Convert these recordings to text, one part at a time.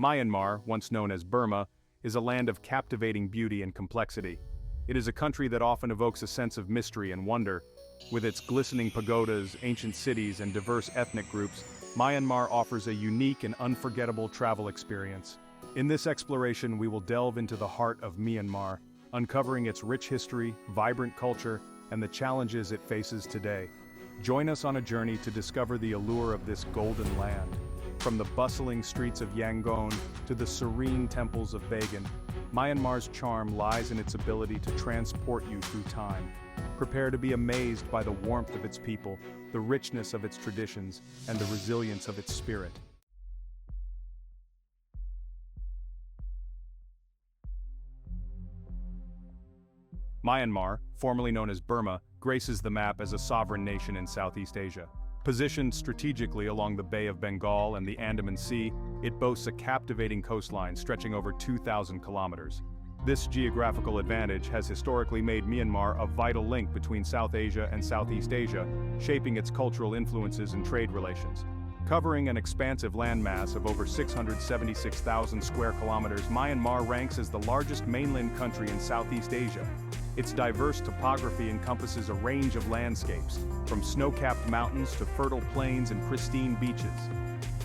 Myanmar, once known as Burma, is a land of captivating beauty and complexity. It is a country that often evokes a sense of mystery and wonder. With its glistening pagodas, ancient cities, and diverse ethnic groups, Myanmar offers a unique and unforgettable travel experience. In this exploration, we will delve into the heart of Myanmar, uncovering its rich history, vibrant culture, and the challenges it faces today. Join us on a journey to discover the allure of this golden land. From the bustling streets of Yangon to the serene temples of Bagan, Myanmar's charm lies in its ability to transport you through time. Prepare to be amazed by the warmth of its people, the richness of its traditions, and the resilience of its spirit. Myanmar, formerly known as Burma, graces the map as a sovereign nation in Southeast Asia. Positioned strategically along the Bay of Bengal and the Andaman Sea, it boasts a captivating coastline stretching over 2,000 kilometers. This geographical advantage has historically made Myanmar a vital link between South Asia and Southeast Asia, shaping its cultural influences and trade relations. Covering an expansive landmass of over 676,000 square kilometers, Myanmar ranks as the largest mainland country in Southeast Asia. Its diverse topography encompasses a range of landscapes, from snow-capped mountains to fertile plains and pristine beaches.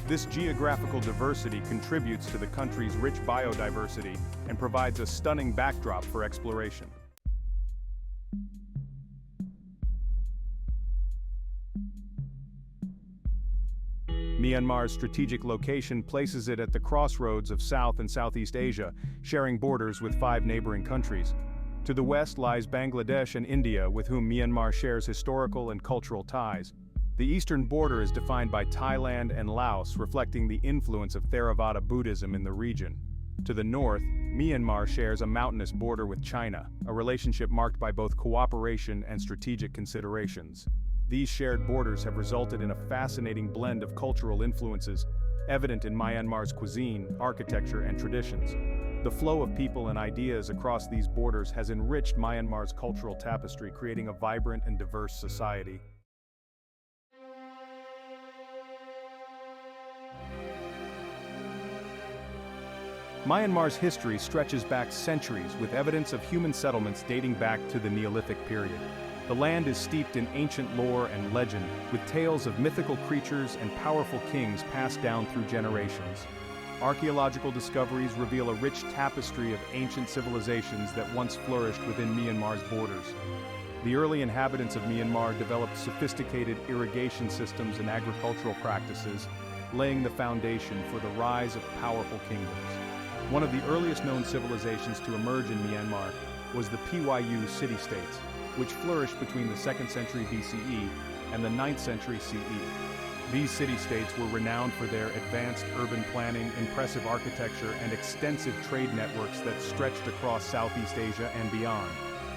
This geographical diversity contributes to the country's rich biodiversity and provides a stunning backdrop for exploration. Myanmar's strategic location places it at the crossroads of South and Southeast Asia, sharing borders with 5 neighboring countries. To the west lies Bangladesh and India, with whom Myanmar shares historical and cultural ties. The eastern border is defined by Thailand and Laos, reflecting the influence of Theravada Buddhism in the region. To the north, Myanmar shares a mountainous border with China, a relationship marked by both cooperation and strategic considerations. These shared borders have resulted in a fascinating blend of cultural influences, evident in Myanmar's cuisine, architecture, and traditions. The flow of people and ideas across these borders has enriched Myanmar's cultural tapestry, creating a vibrant and diverse society. Myanmar's history stretches back centuries, with evidence of human settlements dating back to the Neolithic period. The land is steeped in ancient lore and legend, with tales of mythical creatures and powerful kings passed down through generations. Archaeological discoveries reveal a rich tapestry of ancient civilizations that once flourished within Myanmar's borders. The early inhabitants of Myanmar developed sophisticated irrigation systems and agricultural practices, laying the foundation for the rise of powerful kingdoms. One of the earliest known civilizations to emerge in Myanmar was the Pyu city-states, which flourished between the 2nd century BCE and the 9th century CE. These city-states were renowned for their advanced urban planning, impressive architecture, and extensive trade networks that stretched across Southeast Asia and beyond.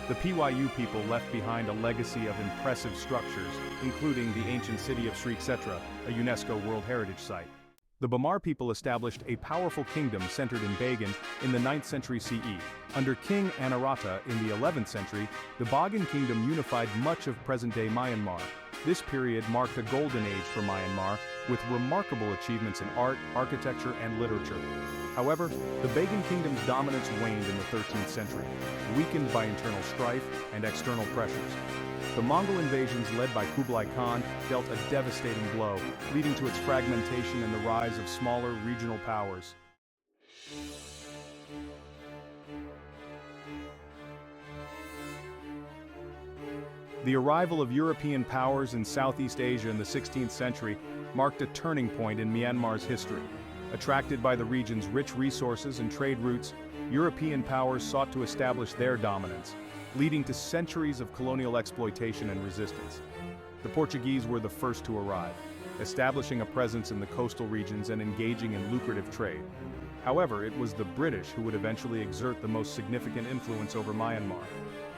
The Pyu people left behind a legacy of impressive structures, including the ancient city of Sri Kshetra, a UNESCO World Heritage Site. The Bamar people established a powerful kingdom centered in Bagan in the 9th century CE. Under King Anarata in the 11th century, the Bagan kingdom unified much of present-day Myanmar. This period marked a golden age for Myanmar, with remarkable achievements in art, architecture, and literature. However, the Bagan kingdom's dominance waned in the 13th century, weakened by internal strife and external pressures. The Mongol invasions led by Kublai Khan dealt a devastating blow, leading to its fragmentation and the rise of smaller regional powers. The arrival of European powers in Southeast Asia in the 16th century marked a turning point in Myanmar's history. Attracted by the region's rich resources and trade routes, European powers sought to establish their dominance, leading to centuries of colonial exploitation and resistance. The Portuguese were the first to arrive, establishing a presence in the coastal regions and engaging in lucrative trade. However, it was the British who would eventually exert the most significant influence over Myanmar.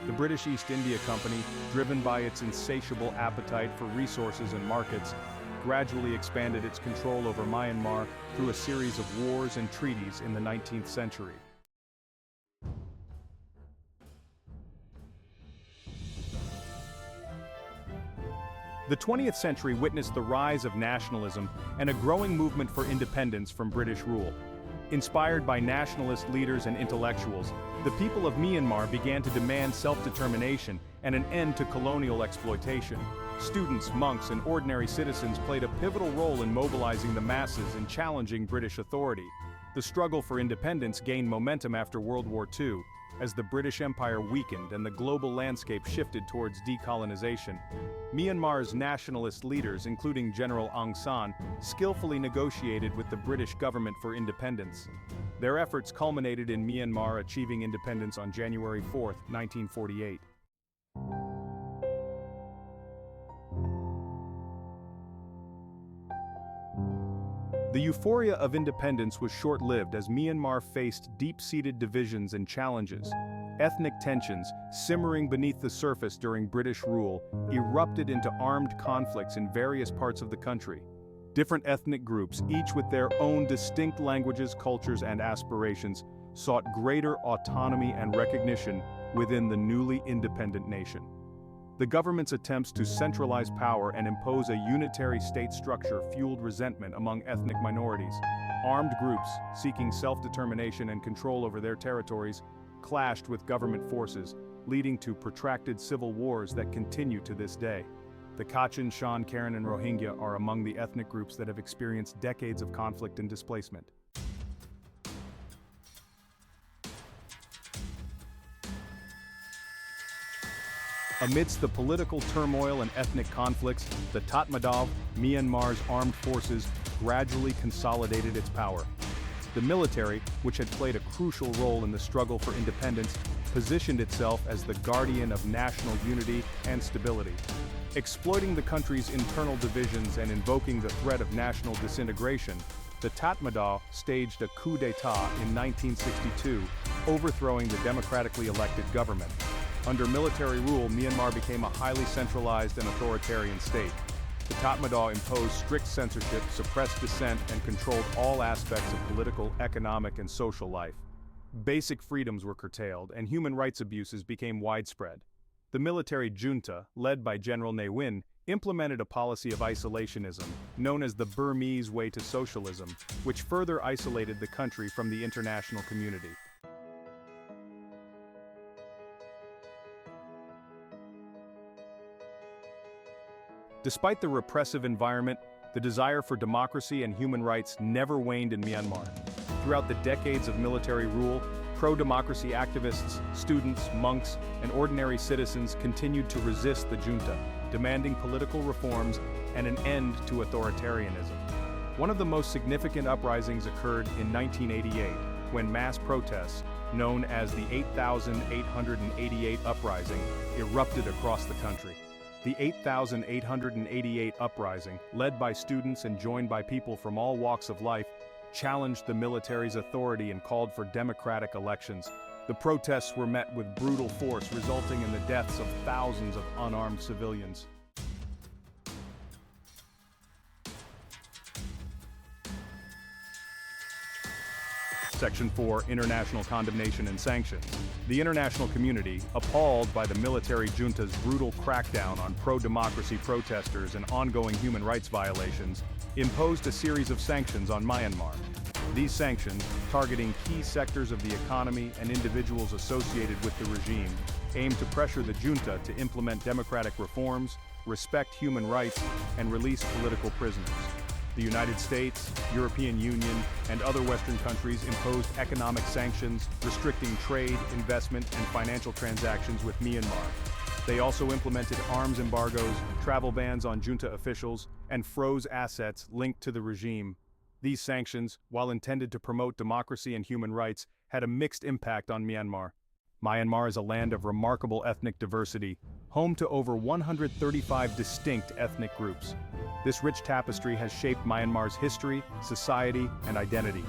The British East India Company, driven by its insatiable appetite for resources and markets, gradually expanded its control over Myanmar through a series of wars and treaties in the 19th century. The 20th century witnessed the rise of nationalism and a growing movement for independence from British rule. Inspired by nationalist leaders and intellectuals, the people of Myanmar began to demand self-determination and an end to colonial exploitation. Students, monks, and ordinary citizens played a pivotal role in mobilizing the masses and challenging British authority. The struggle for independence gained momentum after World War II, as the British Empire weakened and the global landscape shifted towards decolonization. Myanmar's nationalist leaders, including General Aung San, skillfully negotiated with the British government for independence. Their efforts culminated in Myanmar achieving independence on January 4, 1948. The euphoria of independence was short-lived as Myanmar faced deep-seated divisions and challenges. Ethnic tensions, simmering beneath the surface during British rule, erupted into armed conflicts in various parts of the country. Different ethnic groups, each with their own distinct languages, cultures, and aspirations, sought greater autonomy and recognition within the newly independent nation. The government's attempts to centralize power and impose a unitary state structure fueled resentment among ethnic minorities. Armed groups, seeking self-determination and control over their territories, clashed with government forces, leading to protracted civil wars that continue to this day. The Kachin, Shan, Karen, and Rohingya are among the ethnic groups that have experienced decades of conflict and displacement. Amidst the political turmoil and ethnic conflicts, the Tatmadaw, Myanmar's armed forces, gradually consolidated its power. The military, which had played a crucial role in the struggle for independence, positioned itself as the guardian of national unity and stability. Exploiting the country's internal divisions and invoking the threat of national disintegration, the Tatmadaw staged a coup d'état in 1962, overthrowing the democratically elected government. Under military rule, Myanmar became a highly centralized and authoritarian state. The Tatmadaw imposed strict censorship, suppressed dissent, and controlled all aspects of political, economic, and social life. Basic freedoms were curtailed, and human rights abuses became widespread. The military junta, led by General Ne Win, implemented a policy of isolationism, known as the Burmese way to socialism, which further isolated the country from the international community. Despite the repressive environment, the desire for democracy and human rights never waned in Myanmar. Throughout the decades of military rule, pro-democracy activists, students, monks, and ordinary citizens continued to resist the junta, demanding political reforms and an end to authoritarianism. One of the most significant uprisings occurred in 1988, when mass protests, known as the 8,888 Uprising, erupted across the country. The 8,888 Uprising, led by students and joined by people from all walks of life, challenged the military's authority and called for democratic elections. The protests were met with brutal force, resulting in the deaths of thousands of unarmed civilians. Section 4, International Condemnation and Sanctions. The international community, appalled by the military junta's brutal crackdown on pro-democracy protesters and ongoing human rights violations, imposed a series of sanctions on Myanmar. These sanctions, targeting key sectors of the economy and individuals associated with the regime, aim to pressure the junta to implement democratic reforms, respect human rights, and release political prisoners. The United States, European Union, and other Western countries imposed economic sanctions, restricting trade, investment, and financial transactions with Myanmar. They also implemented arms embargoes, travel bans on junta officials, and froze assets linked to the regime. These sanctions, while intended to promote democracy and human rights, had a mixed impact on Myanmar. Myanmar is a land of remarkable ethnic diversity, home to over 135 distinct ethnic groups. This rich tapestry has shaped Myanmar's history, society, and identity.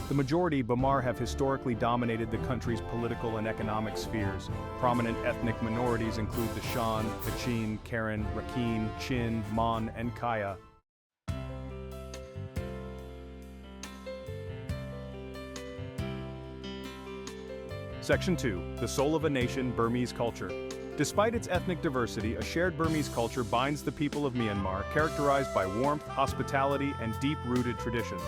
The majority Bamar have historically dominated the country's political and economic spheres. Prominent ethnic minorities include the Shan, Kachin, Karen, Rakhine, Chin, Mon, and Kaya. Section 2, The Soul of a Nation, Burmese Culture. Despite its ethnic diversity, a shared Burmese culture binds the people of Myanmar, characterized by warmth, hospitality, and deep-rooted traditions.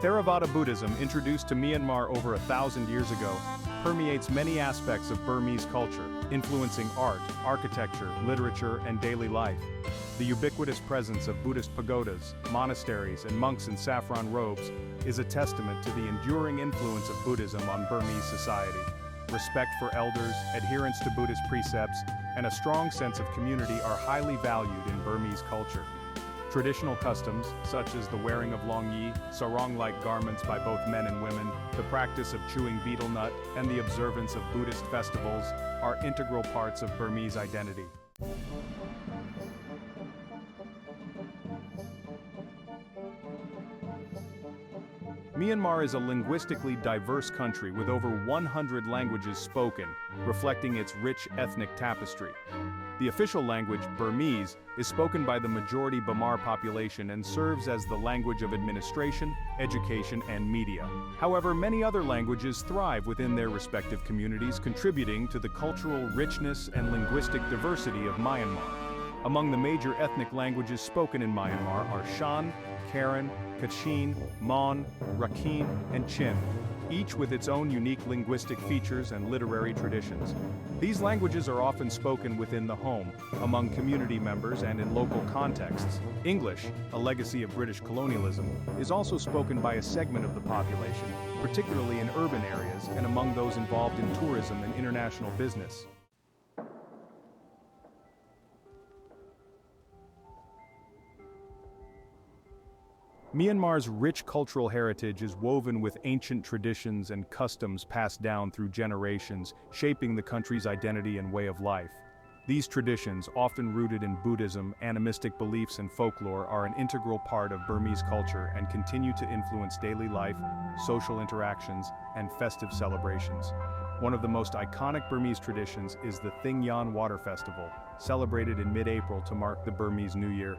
Theravada Buddhism, introduced to Myanmar over 1,000 years ago, permeates many aspects of Burmese culture, influencing art, architecture, literature, and daily life. The ubiquitous presence of Buddhist pagodas, monasteries, and monks in saffron robes is a testament to the enduring influence of Buddhism on Burmese society. Respect for elders, adherence to Buddhist precepts, and a strong sense of community are highly valued in Burmese culture. Traditional customs, such as the wearing of long yi, sarong-like garments by both men and women, the practice of chewing betel nut, and the observance of Buddhist festivals, are integral parts of Burmese identity. Myanmar is a linguistically diverse country with over 100 languages spoken, reflecting its rich ethnic tapestry. The official language, Burmese, is spoken by the majority Bamar population and serves as the language of administration, education, and media. However, many other languages thrive within their respective communities, contributing to the cultural richness and linguistic diversity of Myanmar. Among the major ethnic languages spoken in Myanmar are Shan, Karen, Kachin, Mon, Rakhine, and Chin, each with its own unique linguistic features and literary traditions. These languages are often spoken within the home, among community members, and in local contexts. English, a legacy of British colonialism, is also spoken by a segment of the population, particularly in urban areas and among those involved in tourism and international business. Myanmar's rich cultural heritage is woven with ancient traditions and customs passed down through generations, shaping the country's identity and way of life. These traditions, often rooted in Buddhism, animistic beliefs, and folklore, are an integral part of Burmese culture and continue to influence daily life, social interactions, and festive celebrations. One of the most iconic Burmese traditions is the Thingyan Water Festival, celebrated in mid-April to mark the Burmese New Year.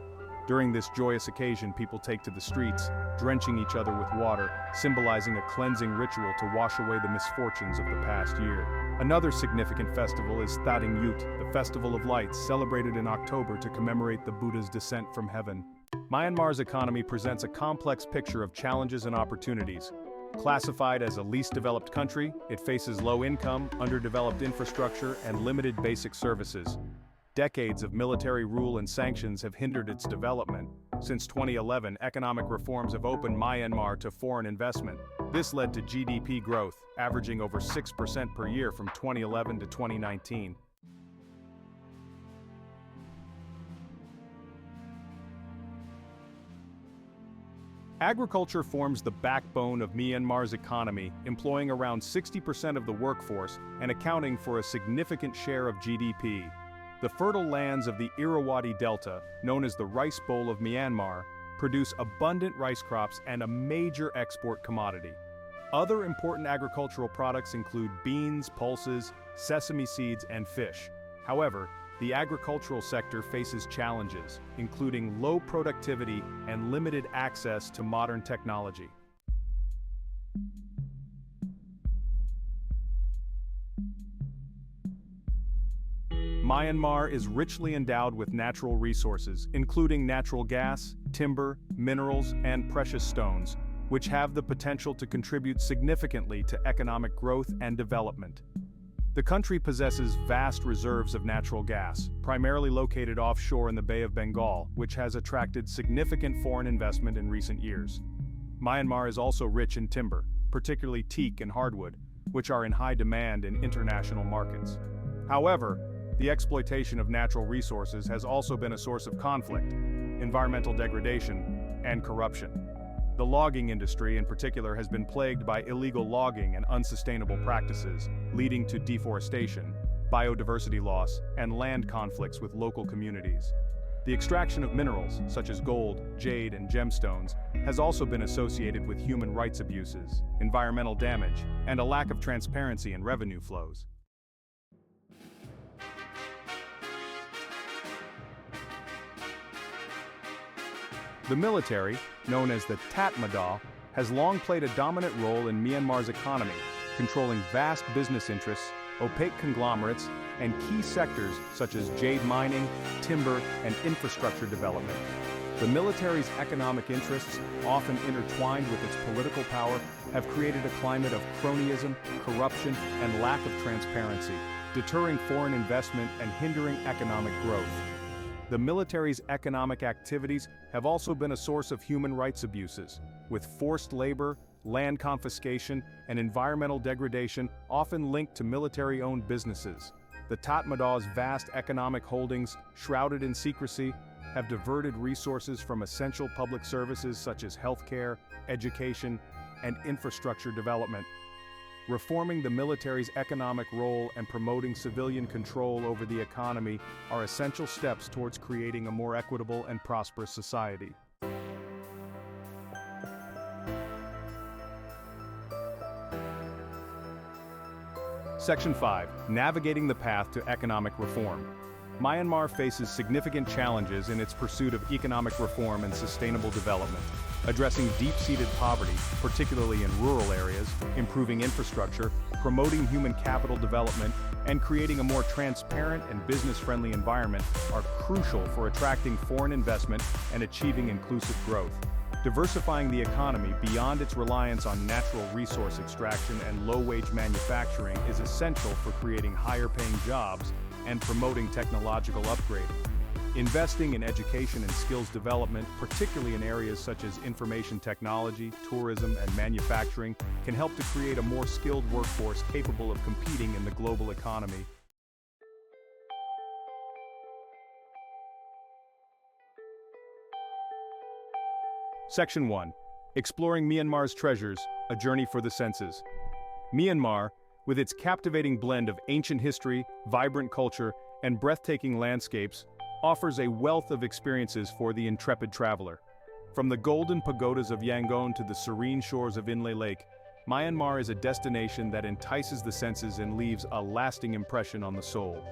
During this joyous occasion, people take to the streets, drenching each other with water, symbolizing a cleansing ritual to wash away the misfortunes of the past year. Another significant festival is Thating Yut, the Festival of Lights, celebrated in October to commemorate the Buddha's descent from heaven. Myanmar's economy presents a complex picture of challenges and opportunities. Classified as a least developed country, it faces low income, underdeveloped infrastructure, and limited basic services. Decades of military rule and sanctions have hindered its development. Since 2011, economic reforms have opened Myanmar to foreign investment. This led to GDP growth, averaging over 6% per year from 2011 to 2019. Agriculture forms the backbone of Myanmar's economy, employing around 60% of the workforce and accounting for a significant share of GDP. The fertile lands of the Irrawaddy Delta, known as the Rice Bowl of Myanmar, produce abundant rice crops and a major export commodity. Other important agricultural products include beans, pulses, sesame seeds, and fish. However, the agricultural sector faces challenges, including low productivity and limited access to modern technology. Myanmar is richly endowed with natural resources, including natural gas, timber, minerals, and precious stones, which have the potential to contribute significantly to economic growth and development. The country possesses vast reserves of natural gas, primarily located offshore in the Bay of Bengal, which has attracted significant foreign investment in recent years. Myanmar is also rich in timber, particularly teak and hardwood, which are in high demand in international markets. However, the exploitation of natural resources has also been a source of conflict, environmental degradation, and corruption. The logging industry in particular has been plagued by illegal logging and unsustainable practices, leading to deforestation, biodiversity loss, and land conflicts with local communities. The extraction of minerals, such as gold, jade, and gemstones, has also been associated with human rights abuses, environmental damage, and a lack of transparency in revenue flows. The military, known as the Tatmadaw, has long played a dominant role in Myanmar's economy, controlling vast business interests, opaque conglomerates, and key sectors such as jade mining, timber, and infrastructure development. The military's economic interests, often intertwined with its political power, have created a climate of cronyism, corruption, and lack of transparency, deterring foreign investment and hindering economic growth. The military's economic activities have also been a source of human rights abuses, with forced labor, land confiscation, and environmental degradation often linked to military-owned businesses. The Tatmadaws' vast economic holdings, shrouded in secrecy, have diverted resources from essential public services such as healthcare, education, and infrastructure development. Reforming the military's economic role and promoting civilian control over the economy are essential steps towards creating a more equitable and prosperous society. Section 5. Navigating the path to economic reform. Myanmar faces significant challenges in its pursuit of economic reform and sustainable development. Addressing deep-seated poverty, particularly in rural areas, improving infrastructure, promoting human capital development, and creating a more transparent and business-friendly environment are crucial for attracting foreign investment and achieving inclusive growth. Diversifying the economy beyond its reliance on natural resource extraction and low-wage manufacturing is essential for creating higher-paying jobs and promoting technological upgrading. Investing in education and skills development, particularly in areas such as information technology, tourism, and manufacturing, can help to create a more skilled workforce capable of competing in the global economy. Section 1. Exploring Myanmar's treasures, a journey for the senses. Myanmar, with its captivating blend of ancient history, vibrant culture, and breathtaking landscapes, offers a wealth of experiences for the intrepid traveler. From the golden pagodas of Yangon to the serene shores of Inle Lake, Myanmar is a destination that entices the senses and leaves a lasting impression on the soul.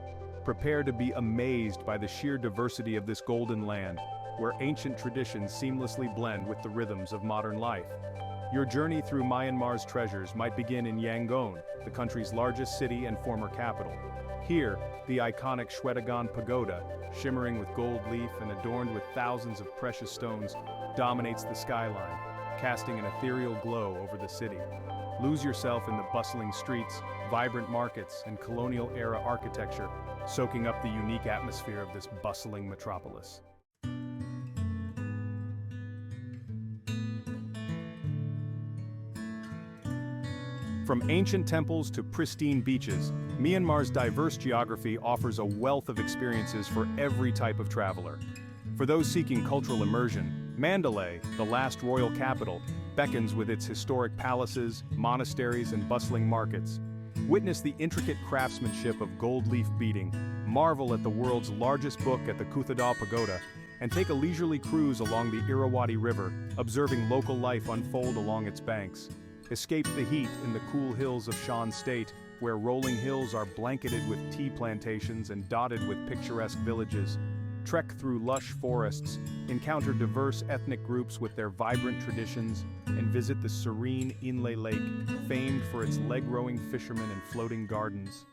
Prepare to be amazed by the sheer diversity of this golden land, where ancient traditions seamlessly blend with the rhythms of modern life. Your journey through Myanmar's treasures might begin in Yangon, the country's largest city and former capital. Here, the iconic Shwedagon Pagoda, shimmering with gold leaf and adorned with thousands of precious stones, dominates the skyline, casting an ethereal glow over the city. Lose yourself in the bustling streets, vibrant markets, and colonial-era architecture, soaking up the unique atmosphere of this bustling metropolis. From ancient temples to pristine beaches, Myanmar's diverse geography offers a wealth of experiences for every type of traveler. For those seeking cultural immersion, Mandalay, the last royal capital, beckons with its historic palaces, monasteries, and bustling markets. Witness the intricate craftsmanship of gold leaf beading, marvel at the world's largest book at the Kuthada Pagoda, and take a leisurely cruise along the Irrawaddy River, observing local life unfold along its banks. Escape the heat in the cool hills of Shan State, where rolling hills are blanketed with tea plantations and dotted with picturesque villages. Trek through lush forests, encounter diverse ethnic groups with their vibrant traditions, and visit the serene Inle Lake, famed for its leg-rowing fishermen and floating gardens.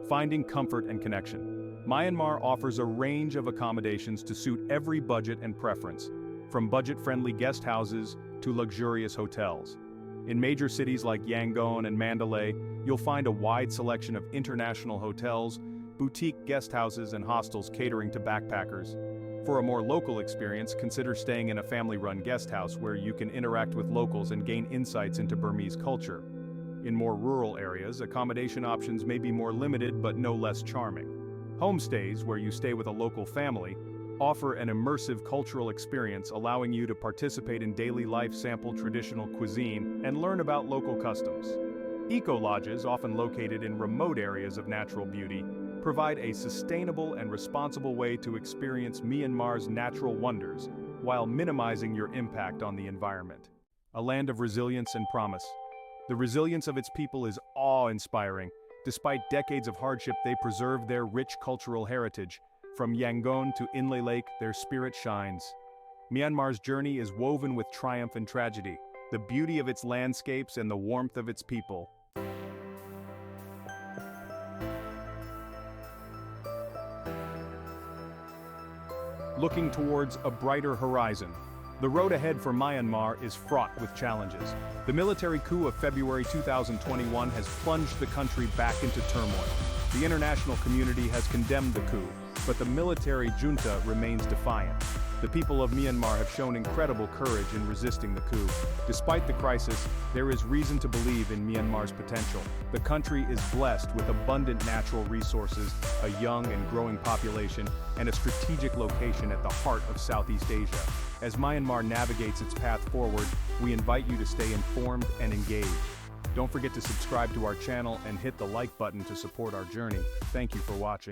Finding comfort and connection. Myanmar offers a range of accommodations to suit every budget and preference, from budget-friendly guest houses to luxurious hotels. In major cities like Yangon and Mandalay, you'll find a wide selection of international hotels, boutique guest houses, and hostels catering to backpackers. For a more local experience, consider staying in a family-run guest house where you can interact with locals and gain insights into Burmese culture. In more rural areas, accommodation options may be more limited but no less charming. Homestays, where you stay with a local family, offer an immersive cultural experience allowing you to participate in daily life, sample traditional cuisine, and learn about local customs. Eco-lodges, often located in remote areas of natural beauty, provide a sustainable and responsible way to experience Myanmar's natural wonders while minimizing your impact on the environment. A land of resilience and promise. The resilience of its people is awe-inspiring. Despite decades of hardship, they preserve their rich cultural heritage. From Yangon to Inle Lake, their spirit shines. Myanmar's journey is woven with triumph and tragedy, the beauty of its landscapes and the warmth of its people. looking towards a brighter horizon. The road ahead for Myanmar is fraught with challenges. The military coup of February 2021 has plunged the country back into turmoil. The international community has condemned the coup, but the military junta remains defiant. The people of Myanmar have shown incredible courage in resisting the coup. Despite the crisis, there is reason to believe in Myanmar's potential. The country is blessed with abundant natural resources, a young and growing population, and a strategic location at the heart of Southeast Asia. As Myanmar navigates its path forward, we invite you to stay informed and engaged. Don't forget to subscribe to our channel and hit the like button to support our journey. Thank you for watching.